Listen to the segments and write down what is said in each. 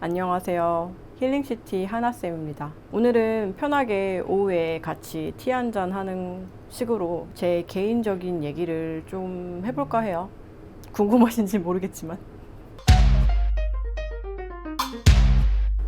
안녕하세요. 힐링시티 하나쌤입니다. 오늘은 편하게 오후에 같이 티 한잔 하는 식으로 제 개인적인 얘기를 좀 해볼까 해요. 궁금하신지 모르겠지만.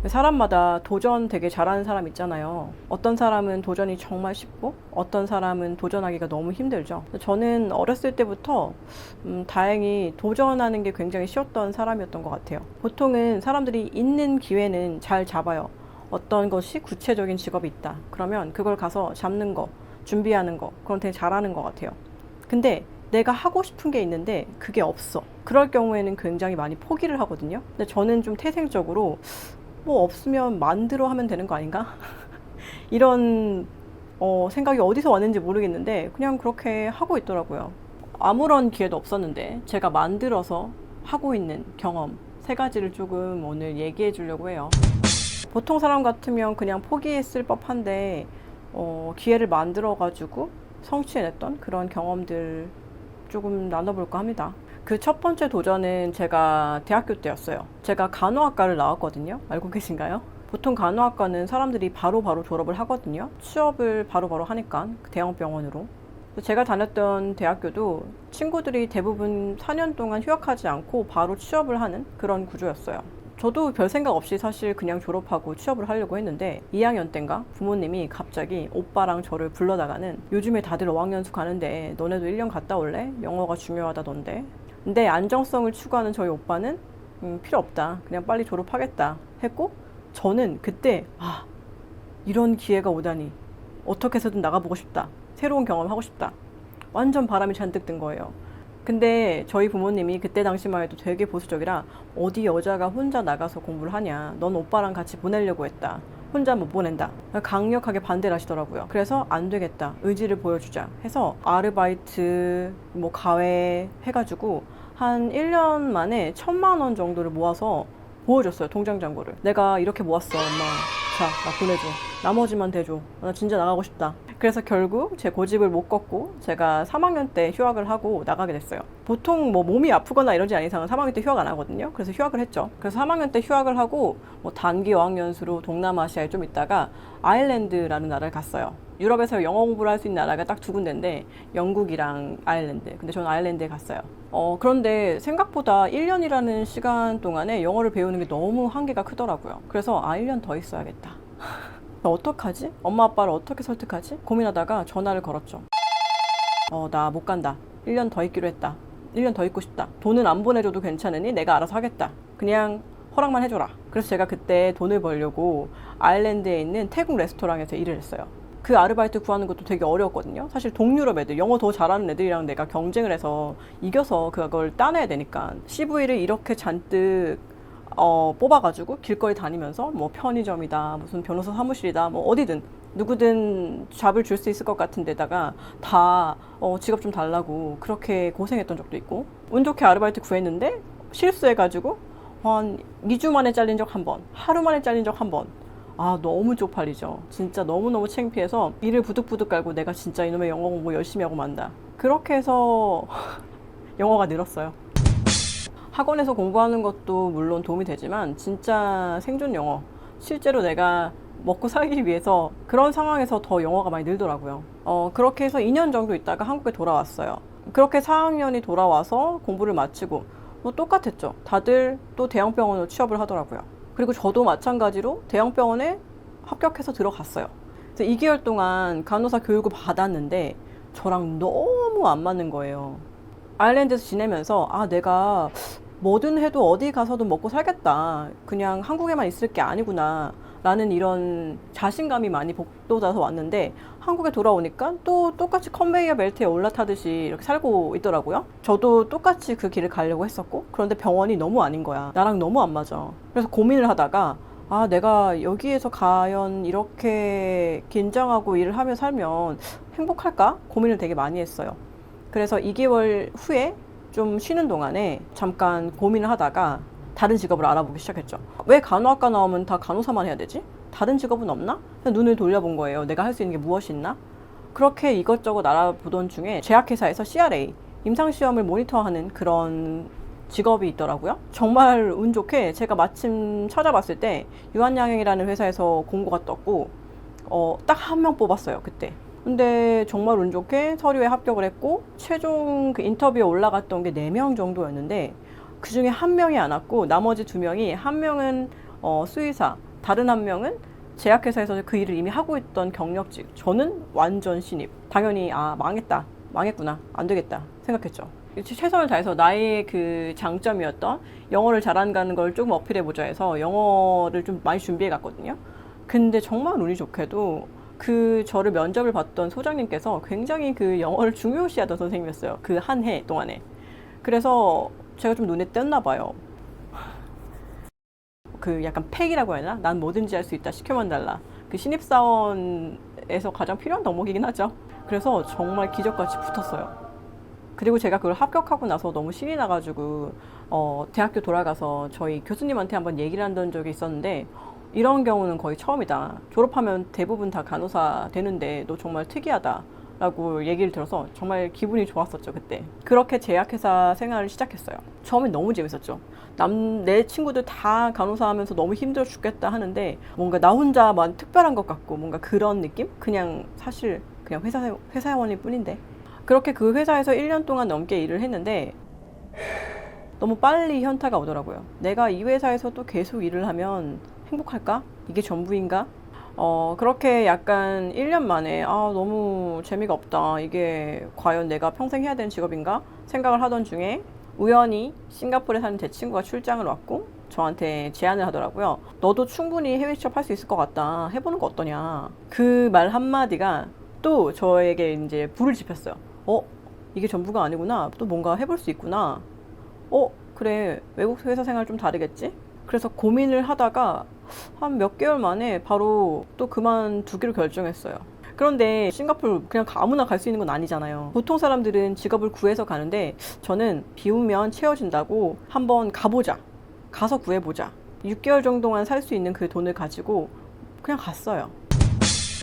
사람마다 도전 되게 잘하는 사람 있잖아요. 어떤 사람은 도전이 정말 쉽고 어떤 사람은 도전하기가 너무 힘들죠. 저는 어렸을 때부터 다행히 도전하는 게 굉장히 쉬웠던 사람이었던 것 같아요. 보통은 사람들이 있는 기회는 잘 잡아요. 어떤 것이 구체적인 직업이 있다. 그러면 그걸 가서 잡는 거, 준비하는 거, 그건 되게 잘하는 것 같아요. 근데 내가 하고 싶은 게 있는데 그게 없어. 그럴 경우에는 굉장히 많이 포기를 하거든요. 근데 저는 좀 태생적으로 뭐 없으면 만들어 하면 되는 거 아닌가? 이런 생각이 어디서 왔는지 모르겠는데 그냥 그렇게 하고 있더라고요. 아무런 기회도 없었는데 제가 만들어서 하고 있는 경험 3가지를 조금 오늘 얘기해 주려고 해요. 보통 사람 같으면 그냥 포기했을 법한데 기회를 만들어 가지고 성취해냈던 그런 경험들 조금 나눠볼까 합니다. 그 첫 번째 도전은 제가 대학교 때였어요. 제가 간호학과를 나왔거든요. 알고 계신가요? 보통 간호학과는 사람들이 바로바로 졸업을 하거든요. 취업을 바로바로 하니까 대형병원으로. 제가 다녔던 대학교도 친구들이 대부분 4년 동안 휴학하지 않고 바로 취업을 하는 그런 구조였어요. 저도 별 생각 없이 사실 그냥 졸업하고 취업을 하려고 했는데 2학년 때인가 부모님이 갑자기 오빠랑 저를 불러다가는 요즘에 다들 어학연수 가는데 너네도 1년 갔다 올래? 영어가 중요하다던데. 근데 안정성을 추구하는 저희 오빠는 필요 없다. 그냥 빨리 졸업하겠다 했고 저는 그때 이런 기회가 오다니 어떻게 해서든 나가보고 싶다. 새로운 경험하고 싶다. 완전 바람이 잔뜩 든 거예요. 근데 저희 부모님이 그때 당시만 해도 되게 보수적이라 어디 여자가 혼자 나가서 공부를 하냐. 넌 오빠랑 같이 보내려고 했다. 혼자 못 보낸다. 강력하게 반대를 하시더라고요. 그래서 안 되겠다. 의지를 보여주자 해서 아르바이트, 과외 해가지고 한 1년 만에 1,000만 원 정도를 모아서 보여줬어요. 통장 잔고를. 내가 이렇게 모았어, 엄마. 자, 나 보내줘. 나머지만 대줘. 나 진짜 나가고 싶다. 그래서 결국 제 고집을 못 꺾고 제가 3학년 때 휴학을 하고 나가게 됐어요. 보통 몸이 아프거나 이러지 않은 이상은 3학년 때 휴학 안 하거든요. 그래서 휴학을 했죠. 그래서 3학년 때 휴학을 하고 단기 어학연수로 동남아시아에 좀 있다가 아일랜드라는 나라를 갔어요. 유럽에서 영어 공부를 할 수 있는 나라가 딱 2군데인데 영국이랑 아일랜드. 근데 저는 아일랜드에 갔어요. 그런데 생각보다 1년이라는 시간 동안에 영어를 배우는 게 너무 한계가 크더라고요. 그래서 1년 더 있어야겠다. 어떡하지? 엄마 아빠를 어떻게 설득하지? 고민하다가 전화를 걸었죠. 나 못 간다. 1년 더 있기로 했다. 1년 더 있고 싶다. 돈은 안 보내줘도 괜찮으니 내가 알아서 하겠다. 그냥 허락만 해줘라. 그래서 제가 그때 돈을 벌려고 아일랜드에 있는 태국 레스토랑에서 일을 했어요. 그 아르바이트 구하는 것도 되게 어려웠거든요. 사실 동유럽 애들, 영어 더 잘하는 애들이랑 내가 경쟁을 해서 이겨서 그걸 따내야 되니까 CV를 이렇게 잔뜩 뽑아가지고 길거리 다니면서 편의점이다, 무슨 변호사 사무실이다, 어디든 누구든 잡을 줄 수 있을 것 같은 데다가 다 직업 좀 달라고 그렇게 고생했던 적도 있고, 운 좋게 아르바이트 구했는데 실수해가지고 한 2주 만에 잘린 적 1번, 하루 만에 잘린 적 1번. 너무 쪽팔리죠. 진짜 너무너무 창피해서 이를 부득부득 깔고 내가 진짜 이놈의 영어 공부 열심히 하고 만다. 그렇게 해서 영어가 늘었어요. 학원에서 공부하는 것도 물론 도움이 되지만 진짜 생존 영어, 실제로 내가 먹고 살기 위해서 그런 상황에서 더 영어가 많이 늘더라고요. 그렇게 해서 2년 정도 있다가 한국에 돌아왔어요. 그렇게 4학년이 돌아와서 공부를 마치고 똑같았죠. 다들 또 대형병원으로 취업을 하더라고요. 그리고 저도 마찬가지로 대형병원에 합격해서 들어갔어요. 그래서 2개월 동안 간호사 교육을 받았는데 저랑 너무 안 맞는 거예요. 아일랜드에서 지내면서 내가 뭐든 해도 어디 가서도 먹고 살겠다. 그냥 한국에만 있을 게 아니구나. 라는 이런 자신감이 많이 북돋아서 왔는데 한국에 돌아오니까 또 똑같이 컨베이어 벨트에 올라타듯이 이렇게 살고 있더라고요. 저도 똑같이 그 길을 가려고 했었고, 그런데 병원이 너무 아닌 거야. 나랑 너무 안 맞아. 그래서 고민을 하다가 내가 여기에서 과연 이렇게 긴장하고 일을 하며 살면 행복할까? 고민을 되게 많이 했어요. 그래서 2개월 후에 좀 쉬는 동안에 잠깐 고민을 하다가 다른 직업을 알아보기 시작했죠. 왜 간호학과 나오면 다 간호사만 해야 되지? 다른 직업은 없나? 눈을 돌려본 거예요. 내가 할 수 있는 게 무엇이 있나? 그렇게 이것저것 알아보던 중에 제약회사에서 CRA, 임상시험을 모니터하는 그런 직업이 있더라고요. 정말 운 좋게 제가 마침 찾아봤을 때 유한양행이라는 회사에서 공고가 떴고 딱 한 명 뽑았어요, 그때. 근데 정말 운 좋게 서류에 합격을 했고 최종 그 인터뷰에 올라갔던 게 4명 정도였는데 그 중에 한 명이 안 왔고 나머지 2명이, 한 명은 수의사, 다른 한 명은 제약회사에서 그 일을 이미 하고 있던 경력직. 저는 완전 신입. 당연히 망했구나, 안 되겠다 생각했죠. 최선을 다해서 나의 그 장점이었던 영어를 잘한다는 걸 조금 어필해보자 해서 영어를 좀 많이 준비해 갔거든요. 근데 정말 운이 좋게도 그 저를 면접을 봤던 소장님께서 굉장히 그 영어를 중요시하던 선생님이었어요. 그 한 해 동안에. 그래서 제가 좀 눈에 띄었나 봐요. 그 약간 팩이라고 해야 하나? 난 뭐든지 할 수 있다, 시켜만 달라. 그 신입사원에서 가장 필요한 덕목이긴 하죠. 그래서 정말 기적같이 붙었어요. 그리고 제가 그걸 합격하고 나서 너무 신이 나가지고 대학교 돌아가서 저희 교수님한테 한번 얘기를 한던 적이 있었는데, 이런 경우는 거의 처음이다. 졸업하면 대부분 다 간호사 되는데 너 정말 특이하다 라고 얘기를 들어서 정말 기분이 좋았었죠, 그때. 그렇게 제약회사 생활을 시작했어요. 처음엔 너무 재밌었죠. 내 친구들 다 간호사 하면서 너무 힘들어 죽겠다 하는데 뭔가 나 혼자만 특별한 것 같고 뭔가 그런 느낌? 사실 그냥 회사원일 뿐인데. 그렇게 그 회사에서 1년 동안 넘게 일을 했는데 너무 빨리 현타가 오더라고요. 내가 이 회사에서 또 계속 일을 하면 행복할까? 이게 전부인가? 그렇게 약간 1년 만에 너무 재미가 없다, 이게 과연 내가 평생 해야 되는 직업인가 생각을 하던 중에 우연히 싱가포르에 사는 제 친구가 출장을 왔고 저한테 제안을 하더라고요. 너도 충분히 해외 취업 할 수 있을 것 같다, 해보는 거 어떠냐. 그 말 한마디가 또 저에게 이제 불을 지폈어요. 이게 전부가 아니구나, 또 뭔가 해볼 수 있구나. 그래, 외국 회사 생활 좀 다르겠지? 그래서 고민을 하다가 한 몇 개월 만에 바로 또 그만두기로 결정했어요. 그런데 싱가포르 그냥 아무나 갈 수 있는 건 아니잖아요. 보통 사람들은 직업을 구해서 가는데 저는 비우면 채워진다고 한번 가서 구해보자. 6개월 정도만 살 수 있는 그 돈을 가지고 그냥 갔어요.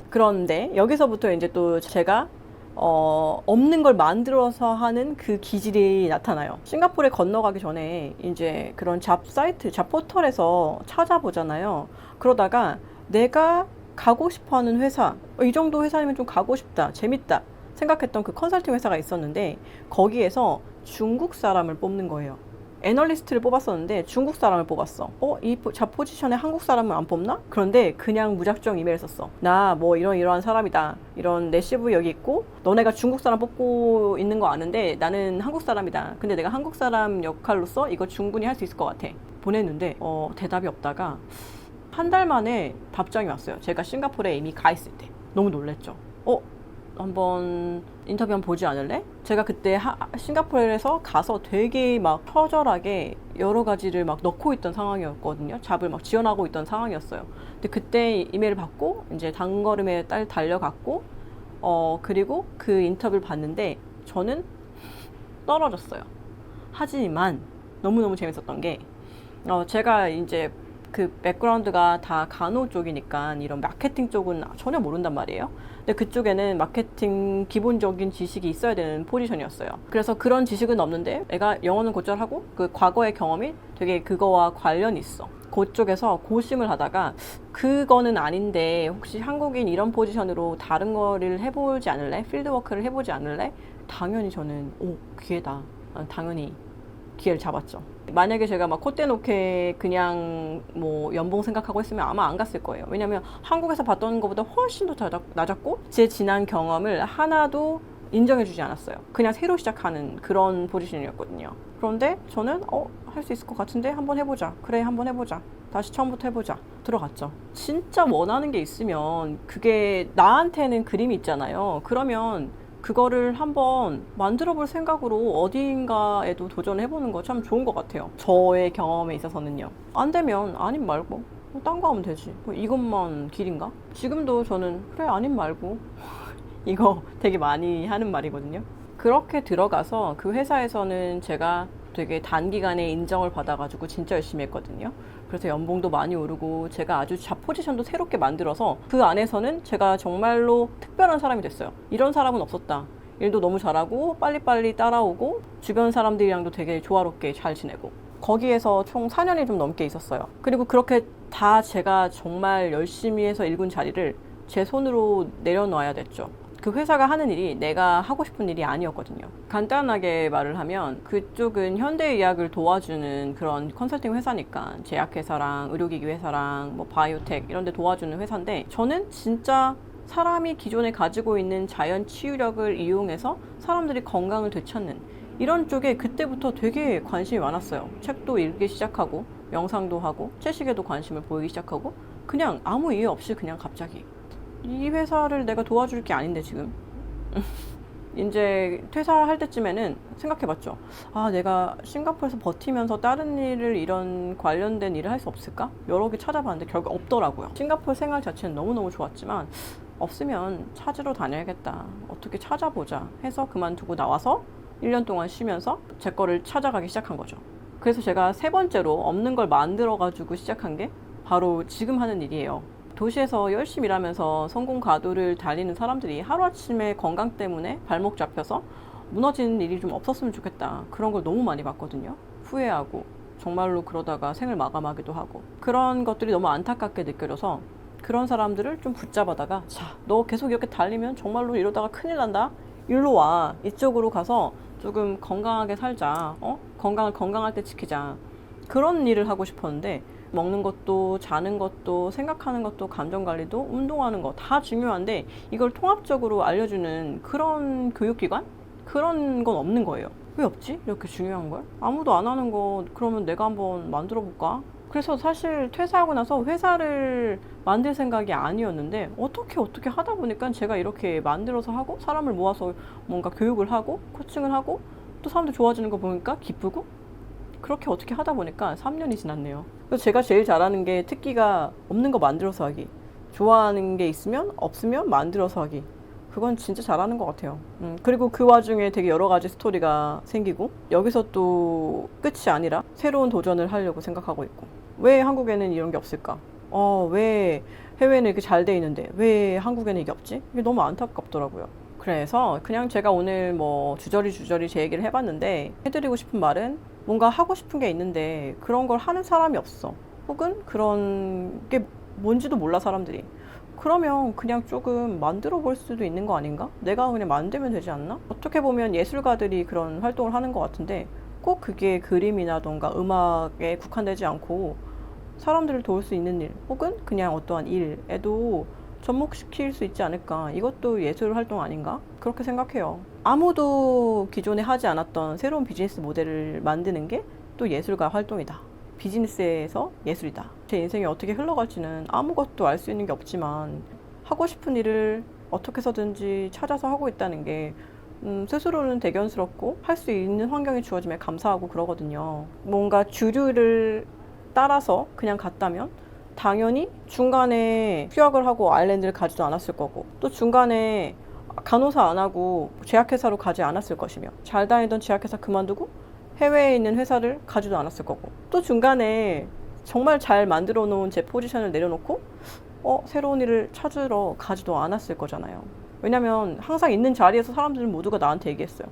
그런데 여기서부터 이제 또 제가 없는 걸 만들어서 하는 그 기질이 나타나요. 싱가포르에 건너가기 전에 이제 그런 잡 사이트, 잡 포털에서 찾아보잖아요. 그러다가 내가 가고 싶어 하는 회사, 이 정도 회사면 좀 가고 싶다, 재밌다 생각했던 그 컨설팅 회사가 있었는데 거기에서 중국 사람을 뽑는 거예요. 애널리스트를 뽑았었는데 중국 사람을 뽑았어. 이 잡 포지션에 한국 사람을 안 뽑나? 그런데 그냥 무작정 이메일 썼어. 나 뭐 이러한 사람이다, 이런 내 CV 여기 있고 너네가 중국 사람 뽑고 있는 거 아는데 나는 한국 사람이다, 근데 내가 한국 사람 역할로서 이거 충분히 할 수 있을 것 같아. 보냈는데 대답이 없다가 한 달 만에 답장이 왔어요. 제가 싱가포르에 이미 가 있을 때. 너무 놀랬죠. 한번 인터뷰 한번 보지 않을래? 제가 그때 싱가포르에서 가서 되게 막 처절하게 여러 가지를 막 넣고 있던 상황이었거든요. 잡을 막 지원하고 있던 상황이었어요. 근데 그때 이메일을 받고 이제 단걸음에 달려갔고 그리고 그 인터뷰를 봤는데 저는 떨어졌어요. 하지만 너무너무 재밌었던 게 제가 이제 그 백그라운드가 다 간호 쪽이니까 이런 마케팅 쪽은 전혀 모른단 말이에요. 근데 그쪽에는 마케팅 기본적인 지식이 있어야 되는 포지션이었어요. 그래서 그런 지식은 없는데 애가 영어는 곧잘하고 그 과거의 경험이 되게 그거와 관련이 있어. 그쪽에서 고심을 하다가 그거는 아닌데 혹시 한국인 이런 포지션으로 다른 거를 해보지 않을래? 필드워크를 해보지 않을래? 당연히 저는 기회다, 당연히 기회를 잡았죠. 만약에 제가 막 콧대 놓게 그냥 뭐 연봉 생각하고 했으면 아마 안 갔을 거예요. 왜냐면 한국에서 봤던 것보다 훨씬 더 낮았고 제 지난 경험을 하나도 인정해주지 않았어요. 그냥 새로 시작하는 그런 포지션이었거든요. 그런데 저는 할 수 있을 것 같은데 한번 해보자. 그래, 한번 해보자. 다시 처음부터 해보자. 들어갔죠. 진짜 원하는 게 있으면 그게 나한테는 그림이 있잖아요. 그러면 그거를 한번 만들어 볼 생각으로 어딘가에도 도전해보는 거 참 좋은 것 같아요. 저의 경험에 있어서는요. 안 되면 아님 말고 딴 거 하면 되지. 이것만 길인가? 지금도 저는 그래, 아님 말고 이거 되게 많이 하는 말이거든요. 그렇게 들어가서 그 회사에서는 제가 되게 단기간에 인정을 받아가지고 진짜 열심히 했거든요. 그래서 연봉도 많이 오르고 제가 아주 잡 포지션도 새롭게 만들어서 그 안에서는 제가 정말로 특별한 사람이 됐어요. 이런 사람은 없었다, 일도 너무 잘하고 빨리빨리 따라오고 주변 사람들이랑도 되게 조화롭게 잘 지내고 거기에서 총 4년이 좀 넘게 있었어요. 그리고 그렇게 다 제가 정말 열심히 해서 일군 자리를 제 손으로 내려놔야 됐죠. 그 회사가 하는 일이 내가 하고 싶은 일이 아니었거든요. 간단하게 말을 하면 그쪽은 현대의학을 도와주는 그런 컨설팅 회사니까 제약회사랑 의료기기 회사랑 뭐 바이오텍 이런 데 도와주는 회사인데 저는 진짜 사람이 기존에 가지고 있는 자연 치유력을 이용해서 사람들이 건강을 되찾는 이런 쪽에 그때부터 되게 관심이 많았어요. 책도 읽기 시작하고 명상도 하고 채식에도 관심을 보이기 시작하고 그냥 아무 이유 없이 그냥 갑자기 이 회사를 내가 도와줄 게 아닌데 지금 이제 퇴사할 때쯤에는 생각해봤죠. 아, 내가 싱가포르에서 버티면서 다른 일을 이런 관련된 일을 할 수 없을까? 여러 개 찾아봤는데 결국 없더라고요. 싱가포르 생활 자체는 너무너무 좋았지만 없으면 찾으러 다녀야겠다. 어떻게 찾아보자 해서 그만두고 나와서 1년 동안 쉬면서 제 거를 찾아가기 시작한 거죠. 그래서 제가 세 번째로 없는 걸 만들어가지고 시작한 게 바로 지금 하는 일이에요. 도시에서 열심히 일하면서 성공 가도를 달리는 사람들이 하루아침에 건강 때문에 발목 잡혀서 무너지는 일이 좀 없었으면 좋겠다. 그런 걸 너무 많이 봤거든요. 후회하고 정말로 그러다가 생을 마감하기도 하고 그런 것들이 너무 안타깝게 느껴져서 그런 사람들을 좀 붙잡아다가 자, 너 계속 이렇게 달리면 정말로 이러다가 큰일 난다. 일로 와. 이쪽으로 가서 조금 건강하게 살자. 건강을 건강할 때 지키자. 그런 일을 하고 싶었는데 먹는 것도 자는 것도 생각하는 것도 감정관리도 운동하는 거 다 중요한데 이걸 통합적으로 알려주는 그런 교육기관? 그런 건 없는 거예요. 왜 없지? 이렇게 중요한 걸? 아무도 안 하는 거 그러면 내가 한번 만들어 볼까? 그래서 사실 퇴사하고 나서 회사를 만들 생각이 아니었는데 어떻게 하다 보니까 제가 이렇게 만들어서 하고 사람을 모아서 뭔가 교육을 하고 코칭을 하고 또 사람들 좋아지는 거 보니까 기쁘고 그렇게 어떻게 하다 보니까 3년이 지났네요. 그래서 제가 제일 잘하는 게 특기가 없는 거 만들어서 하기. 좋아하는 게 있으면 없으면 만들어서 하기. 그건 진짜 잘하는 것 같아요. 그리고 그 와중에 되게 여러 가지 스토리가 생기고 여기서 또 끝이 아니라 새로운 도전을 하려고 생각하고 있고 왜 한국에는 이런 게 없을까? 왜 해외는 이렇게 잘 돼 있는데 왜 한국에는 이게 없지? 이게 너무 안타깝더라고요. 그래서 그냥 제가 오늘 뭐 주저리 제 얘기를 해봤는데 해드리고 싶은 말은 뭔가 하고 싶은 게 있는데 그런 걸 하는 사람이 없어. 혹은 그런 게 뭔지도 몰라 사람들이. 그러면 그냥 조금 만들어 볼 수도 있는 거 아닌가? 내가 그냥 만들면 되지 않나? 어떻게 보면 예술가들이 그런 활동을 하는 것 같은데 꼭 그게 그림이나던가 음악에 국한되지 않고 사람들을 도울 수 있는 일 혹은 그냥 어떠한 일에도 접목시킬 수 있지 않을까. 이것도 예술 활동 아닌가? 그렇게 생각해요. 아무도 기존에 하지 않았던 새로운 비즈니스 모델을 만드는 게 또 예술가 활동이다. 비즈니스에서 예술이다. 제 인생이 어떻게 흘러갈지는 아무것도 알 수 있는 게 없지만 하고 싶은 일을 어떻게 해서든지 찾아서 하고 있다는 게 스스로는 대견스럽고 할 수 있는 환경이 주어지면 감사하고 그러거든요. 뭔가 주류를 따라서 그냥 갔다면 당연히 중간에 휴학을 하고 아일랜드를 가지도 않았을 거고 또 중간에 간호사 안 하고 제약회사로 가지 않았을 것이며 잘 다니던 제약회사 그만두고 해외에 있는 회사를 가지도 않았을 거고 또 중간에 정말 잘 만들어 놓은 제 포지션을 내려놓고 새로운 일을 찾으러 가지도 않았을 거잖아요. 왜냐면 항상 있는 자리에서 사람들은 모두가 나한테 얘기했어요.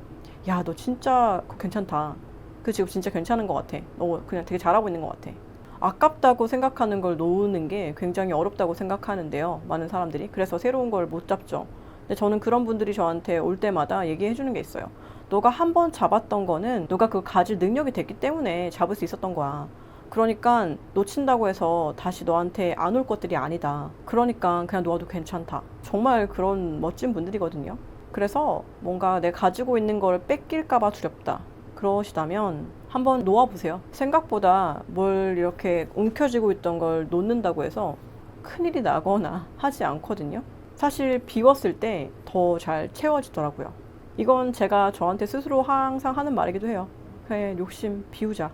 야, 너 진짜 그거 괜찮다. 그 직업 진짜 괜찮은 것 같아. 너 그냥 되게 잘하고 있는 것 같아. 아깝다고 생각하는 걸 놓는 게 굉장히 어렵다고 생각하는데요. 많은 사람들이. 그래서 새로운 걸 못 잡죠. 근데 저는 그런 분들이 저한테 올 때마다 얘기해 주는 게 있어요. 너가 한 번 잡았던 거는 너가 그걸 가질 능력이 됐기 때문에 잡을 수 있었던 거야. 그러니까 놓친다고 해서 다시 너한테 안 올 것들이 아니다. 그러니까 그냥 놓아도 괜찮다. 정말 그런 멋진 분들이거든요. 그래서 뭔가 내가 가지고 있는 걸 뺏길까 봐 두렵다. 그러시다면 한번 놓아보세요. 생각보다 뭘 이렇게 움켜쥐고 있던 걸 놓는다고 해서 큰일이 나거나 하지 않거든요. 사실 비웠을 때 더 잘 채워지더라고요. 이건 제가 저한테 스스로 항상 하는 말이기도 해요. 그냥 욕심 비우자.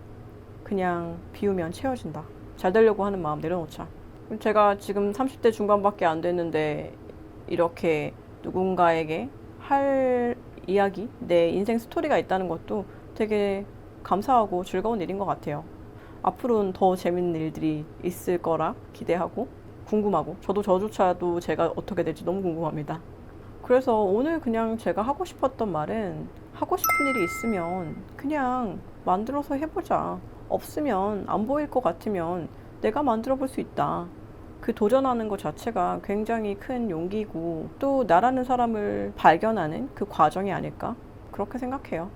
그냥 비우면 채워진다. 잘 되려고 하는 마음 내려놓자. 제가 지금 30대 중반밖에 안 됐는데 이렇게 누군가에게 할 이야기, 내 인생 스토리가 있다는 것도 되게 감사하고 즐거운 일인 것 같아요. 앞으로는 더 재밌는 일들이 있을 거라 기대하고 궁금하고 저조차도 제가 어떻게 될지 너무 궁금합니다. 그래서 오늘 그냥 제가 하고 싶었던 말은 하고 싶은 일이 있으면 그냥 만들어서 해보자. 없으면 안 보일 것 같으면 내가 만들어 볼 수 있다. 그 도전하는 것 자체가 굉장히 큰 용기고 또 나라는 사람을 발견하는 그 과정이 아닐까? 그렇게 생각해요.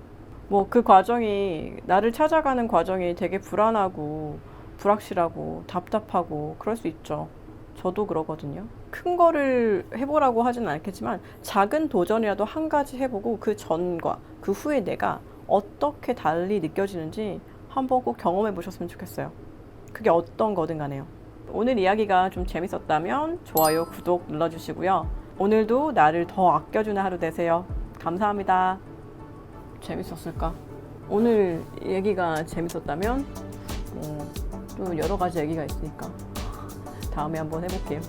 뭐 그 과정이 나를 찾아가는 과정이 되게 불안하고 불확실하고 답답하고 그럴 수 있죠. 저도 그러거든요. 큰 거를 해보라고 하진 않겠지만 작은 도전이라도 한 가지 해보고 그 전과 그 후에 내가 어떻게 달리 느껴지는지 한번 꼭 경험해 보셨으면 좋겠어요. 그게 어떤 거든 간에요. 오늘 이야기가 좀 재밌었다면 좋아요, 구독 눌러주시고요. 오늘도 나를 더 아껴주는 하루 되세요. 감사합니다. 재밌었을까? 오늘 얘기가 재밌었다면 또 여러 가지 얘기가 있으니까 다음에 한번 해볼게요.